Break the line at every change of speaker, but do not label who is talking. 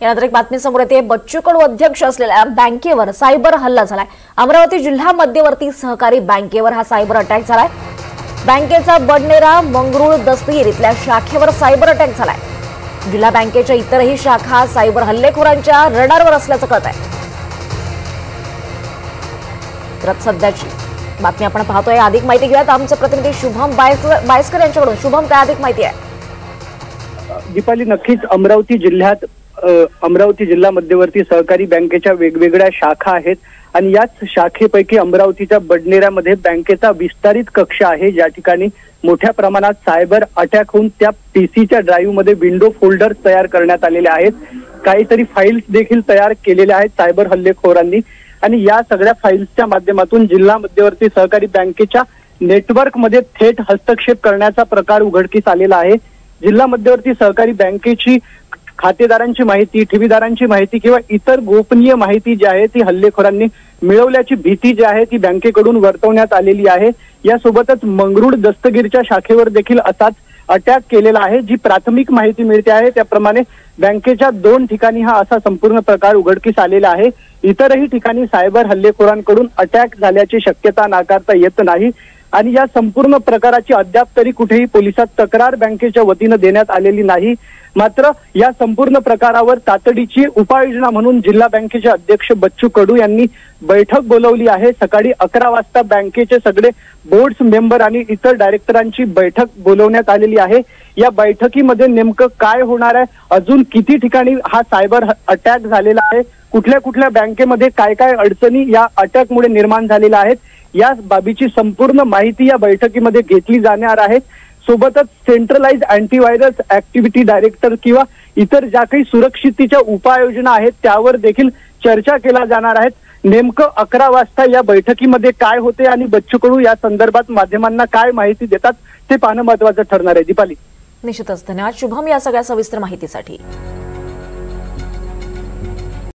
यानंतर एक बातमी समोर येते। बच्चू कडू अध्यक्ष असलेल्या बँकेवर सायबर हल्ला झालाय। अमरावती जिल्हा मध्यवर्ती सहकारी बँकेवर हा सायबर अटॅक झालाय। बँकेचा बडनेरा मंगरुळ दस्तगीर इथल्या शाखेवर सायबर अटॅक झालाय। जिल्हा बँकेच्या इतरही शाखा सायबर हल्लेखोरांच्या रडारवर असल्याचं कळत आहे। तर सध्याची बातमी आपण पाहतोय। अधिक माहिती घेऊयात आमचे प्रतिनिधी शुभम बायस्कर यांच्याकडून। शुभम, काय अधिक माहिती आहे?
दीपाली, नक्कीच अमरावती जिल्हा मध्यवर्ती सहकारी बँकेच्या वेगवेगळ्या शाखा आहेत आणि याच शाखेपैकी अमरावतीच्या बडनेऱ्यामध्ये बँकेचा विस्तारित कक्ष आहे, ज्या ठिकाणी मोठ्या प्रमाणात सायबर अटॅक होऊन त्या पीसीच्या ड्राईव्ह मध्ये विंडो फोल्डर तयार करण्यात आलेले आहेत। काहीतरी फाईल्स देखील तयार केलेल्या आहेत सायबर हल्लेखोरांनी आणि या सगळ्या फाईल्सच्या माध्यमातून जिल्हा मध्यवर्ती सहकारी बँकेच्या नेटवर्कमध्ये थेट हस्तक्षेप करण्याचा प्रकार उघडकीस आलेला आहे। जिल्हा मध्यवर्ती सहकारी बँकेची खातेदारांची माहिती, ठेवीदारांची माहिती किंवा इतर गोपनीय माहिती जी आहे ती हल्लेखोरांनी मिळवल्याची भीती जी आहे ती बँकेकडून वर्तवण्यात आलेली आहे। यासोबतच मंगरुळ दस्तगीरच्या शाखेवर देखील असाच अटॅक केलेला आहे। जी प्राथमिक माहिती मिळते आहे त्याप्रमाणे बँकेच्या 2 ठिकाणी हा असा संपूर्ण प्रकार उघडकीस आलेला आहे। इतरही ठिकाणी सायबर हल्लेखोरांकडून अटॅक झाल्याची शक्यता नाकारता येत नाही आणि या संपूर्ण प्रकाराची अद्याप तरी कुठेही पोलिसात तक्रार बँकेच्या वतीनं देण्यात आलेली नाही। मात्र या संपूर्ण प्रकारावर तातडीची उपाययोजना म्हणून जिल्हा बँकेचे अध्यक्ष बच्चू कडू यांनी बैठक बोलवली आहे। सकाळी 11 वाजता बँकेचे सगळे बोर्ड्स मेंबर आणि इतर डायरेक्टरांची बैठक बोलवण्यात आलेली आहे। या बैठकीमध्ये नेमकं काय होणार आहे, अजून किती ठिकाणी हा सायबर अटॅक झालेला आहे, कुठल्या कुठल्या बँकेमध्ये काय काय अडचणी या अटॅकमुळे निर्माण झालेल्या आहेत, या बाबीची संपूर्ण माहिती या बैठकीमध्ये घेतली जाणार आहे। सोबतच सेंट्रलाइज अँटीव्हायरस ऍक्टिव्हिटी डायरेक्टर किंवा इतर ज्या काही सुरक्षिततेच्या उपाययोजना आहेत त्यावर देखील चर्चा केल्या जाणार आहेत। नेमकं 11 वाजता या बैठकीमध्ये काय होते आणि बच्चू कडू या संदर्भात माध्यमांना काय माहिती देतात ते पाहणं महत्त्वाचं ठरणार आहे। दीपाली,
निश्चितच धन्यवाद शुभम या सगळ्या सविस्तर माहितीसाठी।